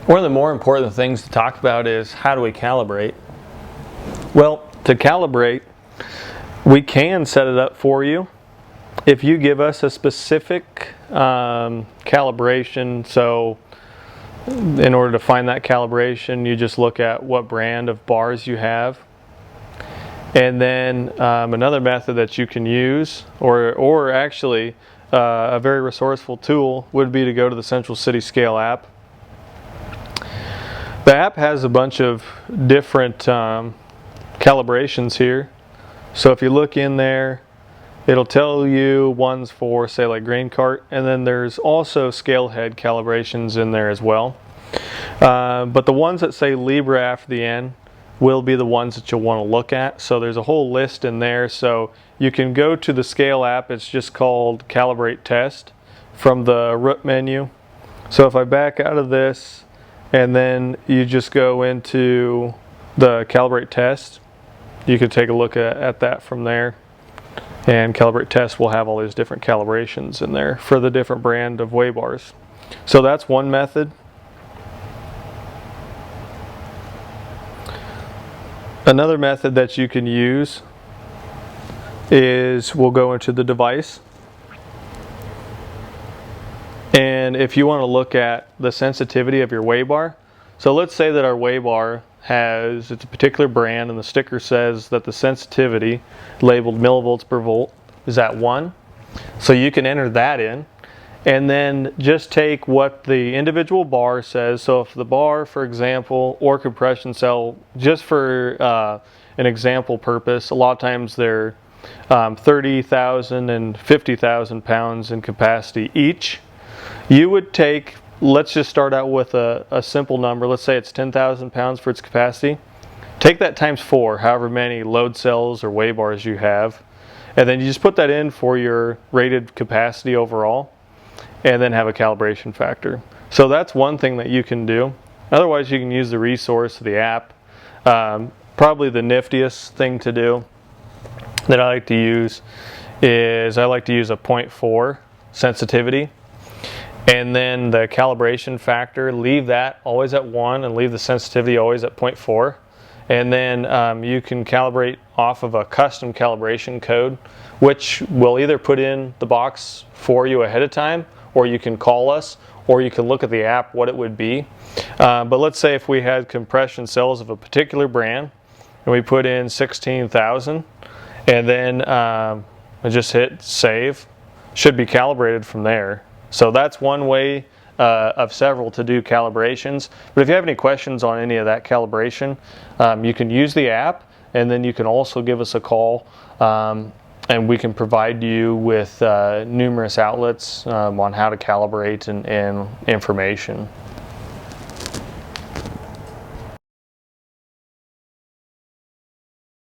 One of the more important things to talk about is how do we calibrate? Well, to calibrate, we can set it up for you. If you give us a specific calibration, so in order to find that calibration, you just look at what brand of bars you have. And then another method that you can use, or actually a very resourceful tool, would be to go to the Central City Scale app. The app has a bunch of different calibrations here. So if you look in there, it'll tell you ones for, say, like grain cart, and then there's also scale head calibrations in there as well. But the ones that say Libra after the N will be the ones that you'll want to look at. So there's a whole list in there. So you can go to the scale app. It's just called Calibrate Test from the root menu. So if I back out of this, and then you just go into the Calibrate Test, you can take a look at that from there. And Calibrate Test will have all these different calibrations in there for the different brand of weigh bars. So that's one method. Another method that you can use is we'll go into the device. And if you want to look at the sensitivity of your weigh bar, so let's say that our weigh bar it's a particular brand and the sticker says that the sensitivity labeled millivolts per volt is at 1. So you can enter that in and then just take what the individual bar says. So if the bar, for example, or compression cell, just for an example purpose, a lot of times they're 30,000 and 50,000 pounds in capacity each. You would take, let's just start out with a simple number. Let's say it's 10,000 pounds for its capacity. Take that times 4, however many load cells or weigh bars you have. And then you just put that in for your rated capacity overall, and then have a calibration factor. So that's one thing that you can do. Otherwise, you can use the resource of the app. Probably the niftiest thing to do that I like to use is I like to use a 0.4 sensitivity. And then the calibration factor, leave that always at 1 and leave the sensitivity always at 0.4. And then you can calibrate off of a custom calibration code, which we'll either put in the box for you ahead of time, or you can call us, or you can look at the app what it would be. But let's say if we had compression cells of a particular brand, and we put in 16,000, and then I just hit save, should be calibrated from there. So that's one way of several to do calibrations. But if you have any questions on any of that calibration, you can use the app, and then you can also give us a call, and we can provide you with numerous outlets on how to calibrate and information.